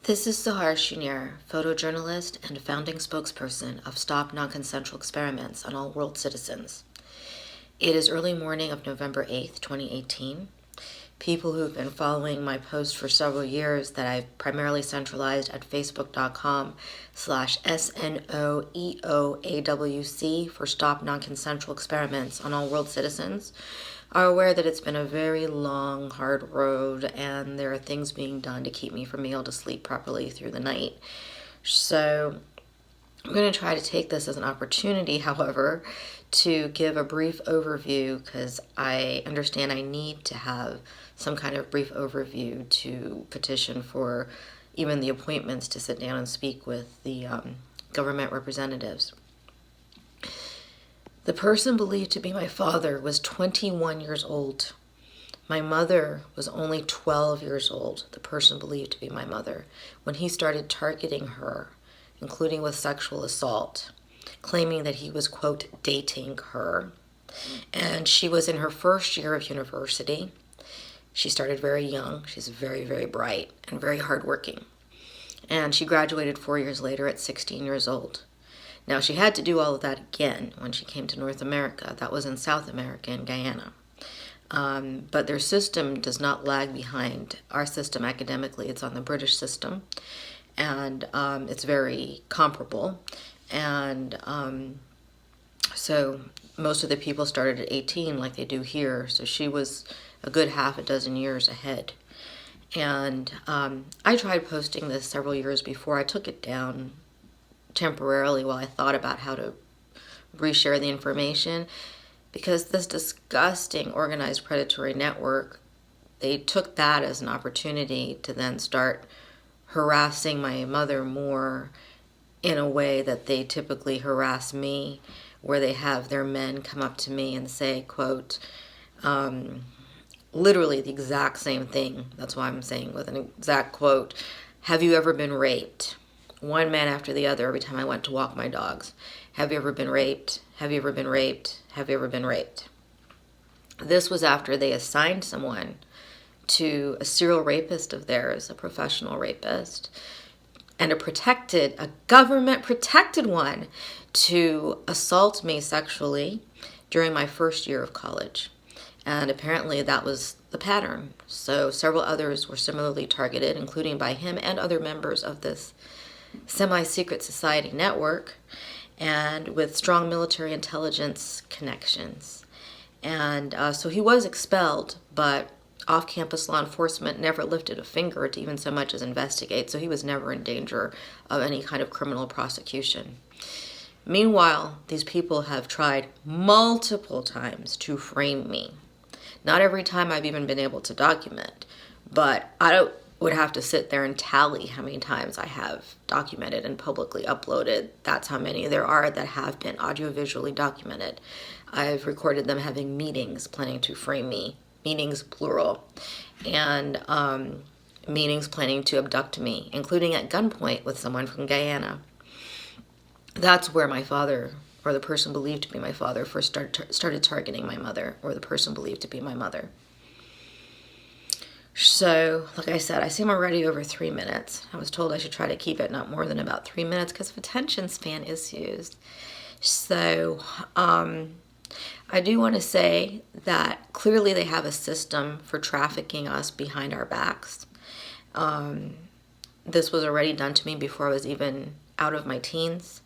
This is Sahar Shunair, photojournalist and founding spokesperson of Stop Non-Consensual Experiments on All World Citizens. It is early morning of November 8th, 2018. People who've been following my posts for several years that I've primarily centralized at facebook.com/SNOEOAWC for Stop Non-Consensual Experiments on All World Citizens are aware that it's been a very long, hard road, and there are things being done to keep me from being able to sleep properly through the night. So I'm going to try to take this as an opportunity, however, to give a brief overview, because I understand I need to have some kind of brief overview to petition for even the appointments to sit down and speak with the government representatives. The person believed to be my father was 21 years old. My mother was only 12 years old, the person believed to be my mother, when he started targeting her, including with sexual assault, claiming that he was, quote, dating her. And she was in her first year of university. She started very young. She's very, very bright and very hardworking. And she graduated 4 years later at 16 years old. Now, she had to do all of that again when she came to North America. That was in South America, in Guyana. But their system does not lag behind our system academically. It's on the British system, and it's very comparable. And so most of the people started at 18 like they do here. So she was a good half a dozen years ahead. And I tried posting this several years before. I took it down temporarily while I thought about how to reshare the information, because this disgusting organized predatory network, they took that as an opportunity to then start harassing my mother more in a way that they typically harass me, where they have their men come up to me and say, quote, literally the exact same thing. That's why I'm saying with an exact quote, "Have you ever been raped?" One man after the other every time I went to walk my dogs. "Have you ever been raped? Have you ever been raped? Have you ever been raped?" This was after they assigned someone to a serial rapist of theirs, a professional rapist, and a government protected one, to assault me sexually during my first year of college. And apparently that was the pattern. So several others were similarly targeted, including by him and other members of this semi-secret society network, and with strong military intelligence connections. And so he was expelled, but off-campus law enforcement never lifted a finger to even so much as investigate, so he was never in danger of any kind of criminal prosecution. Meanwhile, these people have tried multiple times to frame me. Not every time I've even been able to document, but would have to sit there and tally how many times I have documented and publicly uploaded. That's how many there are that have been audiovisually documented. I've recorded them having meetings planning to frame me, meetings plural, and meetings planning to abduct me, including at gunpoint with someone from Guyana. That's where my father, or the person believed to be my father, first started targeting my mother, or the person believed to be my mother. So, like I said, I see I'm already over 3 minutes. I was told I should try to keep it not more than about 3 minutes because of attention span issues. So, I do want to say that clearly they have a system for trafficking us behind our backs. This was already done to me before I was even out of my teens,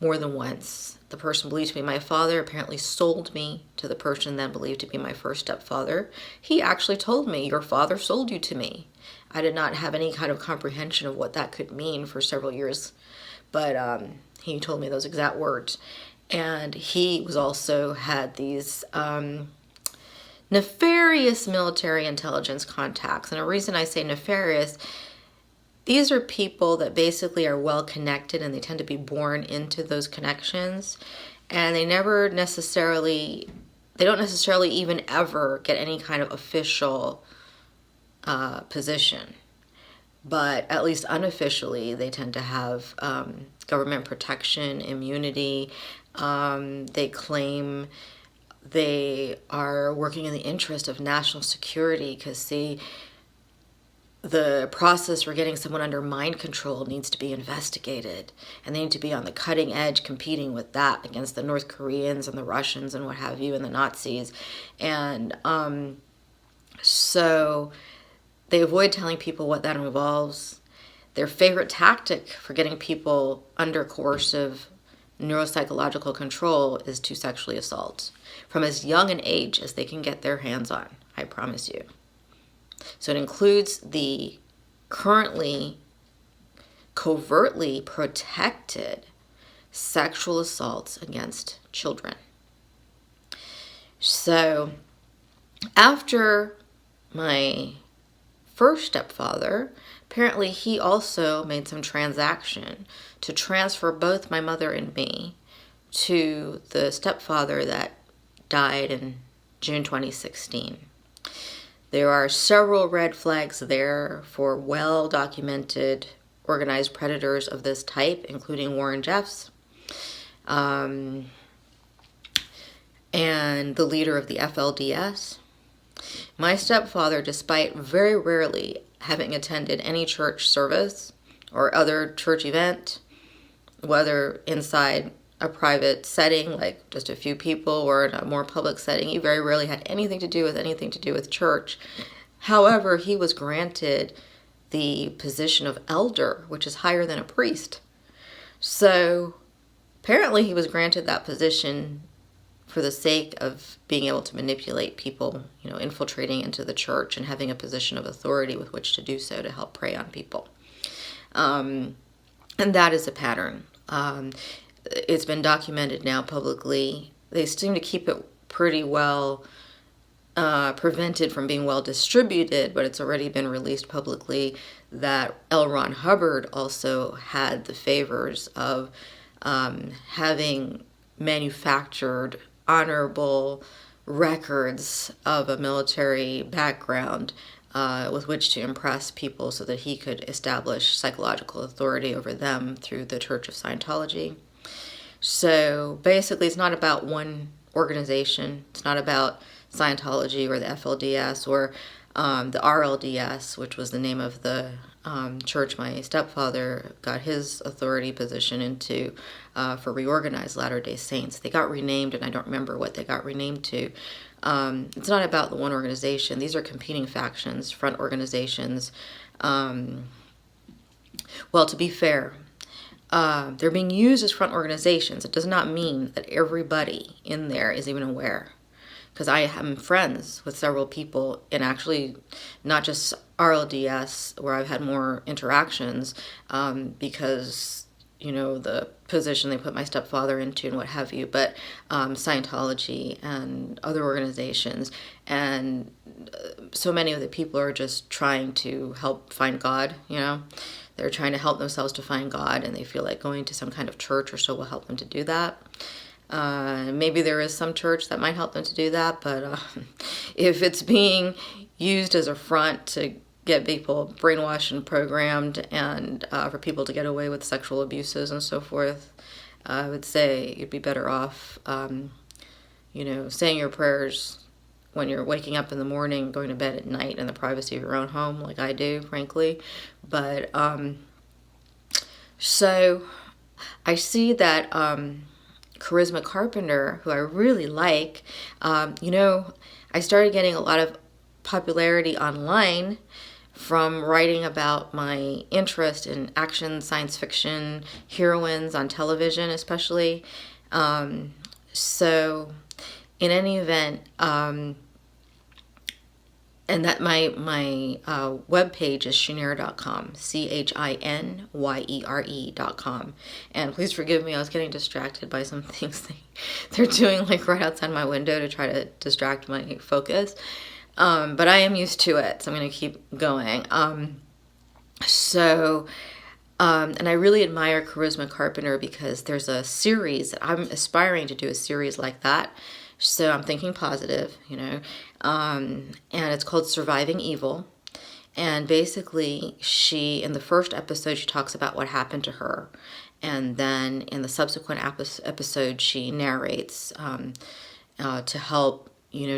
more than once. The person believed to be my father apparently sold me to the person then believed to be my first stepfather. He actually told me, "Your father sold you to me." I did not have any kind of comprehension of what that could mean for several years, but he told me those exact words. And he was also had these nefarious military intelligence contacts. And the reason I say nefarious, these are people that basically are well connected, and they tend to be born into those connections, and they don't necessarily even ever get any kind of official position. But at least unofficially, they tend to have government protection, immunity. They claim they are working in the interest of national security because, see, the process for getting someone under mind control needs to be investigated, and they need to be on the cutting edge competing with that against the North Koreans and the Russians and what have you and the Nazis. And so they avoid telling people what that involves. Their favorite tactic for getting people under coercive neuropsychological control is to sexually assault from as young an age as they can get their hands on, I promise you. So it includes the currently covertly protected sexual assaults against children. So after my first stepfather, apparently he also made some transaction to transfer both my mother and me to the stepfather that died in June 2016. There are several red flags there for well-documented organized predators of this type, including Warren Jeffs, and the leader of the FLDS. My stepfather, despite very rarely having attended any church service or other church event, whether inside a private setting, like just a few people, or in a more public setting, he very rarely had anything to do with church. However, he was granted the position of elder, which is higher than a priest. So apparently he was granted that position for the sake of being able to manipulate people, infiltrating into the church and having a position of authority with which to do so to help prey on people. And that is a pattern. It's been documented now publicly. They seem to keep it pretty well prevented from being well distributed, but it's already been released publicly that L. Ron Hubbard also had the favors of having manufactured honorable records of a military background with which to impress people so that he could establish psychological authority over them through the Church of Scientology. So basically, it's not about one organization. It's not about Scientology or the FLDS or the RLDS, which was the name of the church my stepfather got his authority position into for reorganized Latter-day Saints. They got renamed, and I don't remember what they got renamed to. It's not about the one organization. These are competing factions, front organizations. Well, to be fair, they're being used as front organizations. It does not mean that everybody in there is even aware. Because I am friends with several people, and actually not just RLDS, where I've had more interactions, because, the position they put my stepfather into and what have you, but Scientology and other organizations. And so many of the people are just trying to help find God, They're trying to help themselves to find God, and they feel like going to some kind of church or so will help them to do that. Maybe there is some church that might help them to do that, but if it's being used as a front to get people brainwashed and programmed and for people to get away with sexual abuses and so forth, I would say you'd be better off, saying your prayers when you're waking up in the morning, going to bed at night in the privacy of your own home, like I do, frankly. But so I see that Charisma Carpenter, who I really like, I started getting a lot of popularity online from writing about my interest in action, science fiction, heroines on television especially. So in any event, and that my webpage is Chinere.com, CHINYERE.com. And please forgive me, I was getting distracted by some things they're doing like right outside my window to try to distract my focus. But I am used to it, so I'm going to keep going. And I really admire Charisma Carpenter because there's a series, I'm aspiring to do a series like that. So I'm thinking positive, and it's called Surviving Evil. And basically in the first episode, she talks about what happened to her. And then in the subsequent episode, she narrates to help,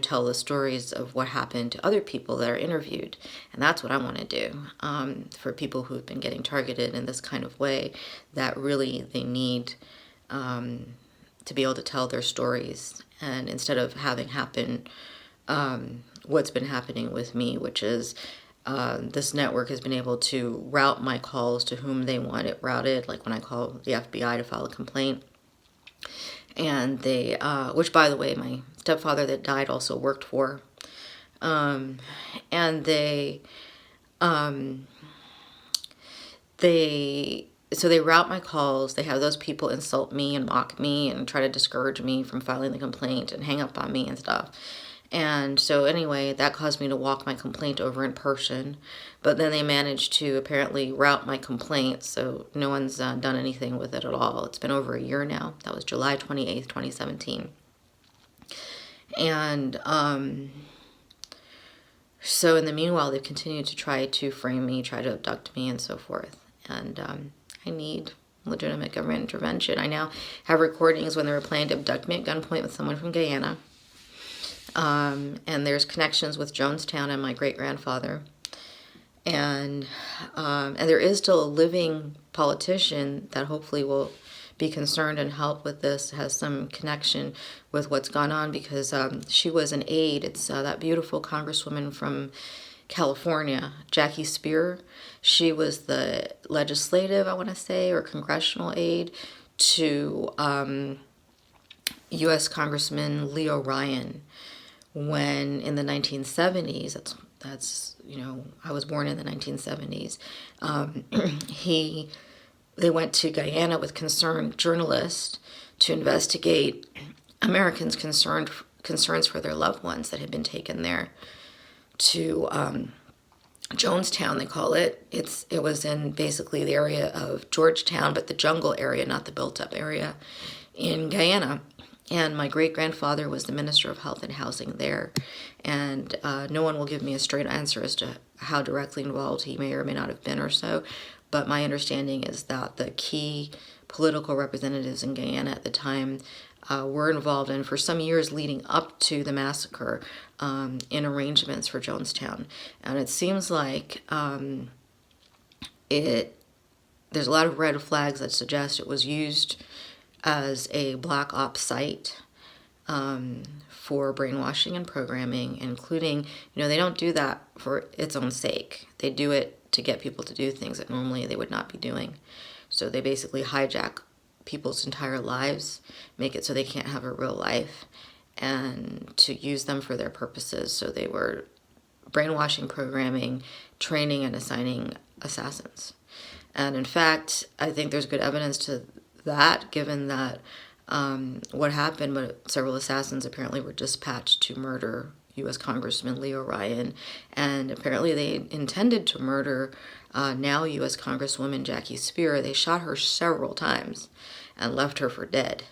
tell the stories of what happened to other people that are interviewed. And that's what I want to do for people who've been getting targeted in this kind of way, that really they need to be able to tell their stories. And instead of having happen what's been happening with me, which is this network has been able to route my calls to whom they want it routed, like when I call the FBI to file a complaint. And they, which by the way, my stepfather that died also worked for. And so they route my calls. They have those people insult me and mock me and try to discourage me from filing the complaint and hang up on me and stuff. And so anyway, that caused me to walk my complaint over in person. But then they managed to apparently route my complaint, so no one's done anything with it at all. It's been over a year now. That was July 28th, 2017. And so in the meanwhile, they've continued to try to frame me, try to abduct me, and so forth. And I need legitimate government intervention. I now have recordings when they were planning to abduct me at gunpoint with someone from Guyana. And there's connections with Jonestown and my great-grandfather. And there is still a living politician that hopefully will be concerned and help with this, has some connection with what's gone on, because she was an aide. It's that beautiful congresswoman from California, Jackie Spear. She was the legislative, I want to say, or congressional aide to U.S. Congressman Leo Ryan when in the 1970s, that's I was born in the 1970s, they went to Guyana with concerned journalists to investigate Americans' concerns for their loved ones that had been taken there to Jonestown, they call it. It was in basically the area of Georgetown, but the jungle area, not the built-up area in Guyana. And my great-grandfather was the Minister of Health and Housing there. And no one will give me a straight answer as to how directly involved he may or may not have been or so. But my understanding is that the key political representatives in Guyana at the time were involved in, for some years leading up to the massacre, in arrangements for Jonestown. And it seems like there's a lot of red flags that suggest it was used as a black ops site for brainwashing and programming, including, they don't do that for its own sake. They do it to get people to do things that normally they would not be doing. So they basically hijack people's entire lives, make it so they can't have a real life, and to use them for their purposes. So they were brainwashing, programming, training, and assigning assassins. And in fact, I think there's good evidence to that, given that what happened, but several assassins apparently were dispatched to murder U.S. Congressman Leo Ryan, and apparently they intended to murder now U.S. Congresswoman Jackie Spear. They shot her several times and left her for dead,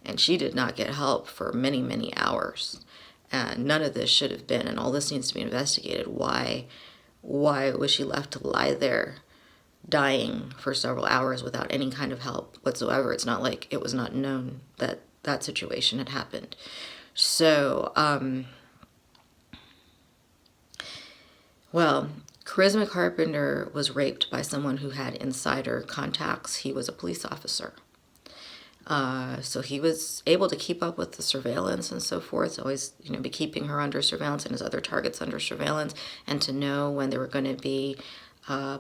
and she did not get help for many, many hours. And none of this should have been, and all this needs to be investigated. Why was she left to lie there dying for several hours without any kind of help whatsoever? It's not like it was not known that that situation had happened. So, well, Charisma Carpenter was raped by someone who had insider contacts. He was a police officer. So he was able to keep up with the surveillance and so forth, always, be keeping her under surveillance and his other targets under surveillance, and to know when there were going to be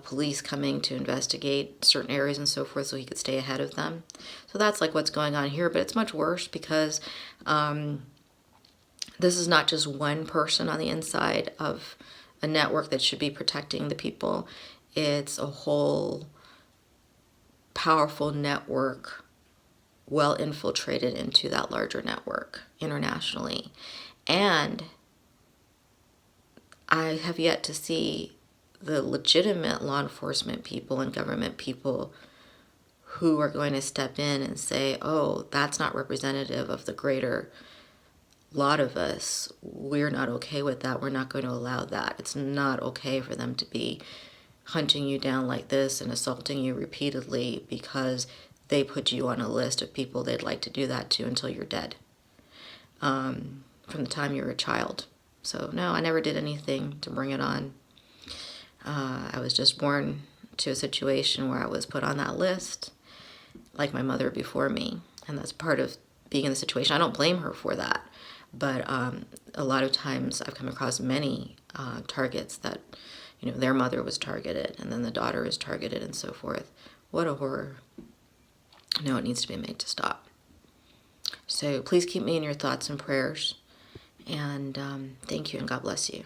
police coming to investigate certain areas and so forth, so he could stay ahead of them. So that's like what's going on here, but it's much worse because this is not just one person on the inside of a network that should be protecting the people. It's a whole powerful network, well infiltrated into that larger network internationally. And I have yet to see the legitimate law enforcement people and government people who are going to step in and say, oh, that's not representative of the greater lot of us. We're not okay with that. We're not going to allow that. It's not okay for them to be hunting you down like this and assaulting you repeatedly because they put you on a list of people they'd like to do that to until you're dead. from the time you were a child. So no, I never did anything to bring it on. I was just born to a situation where I was put on that list, like my mother before me. And that's part of being in the situation. I don't blame her for that. But a lot of times I've come across many targets that, their mother was targeted and then the daughter is targeted and so forth. What a horror. No, it needs to be made to stop. So please keep me in your thoughts and prayers. And thank you, and God bless you.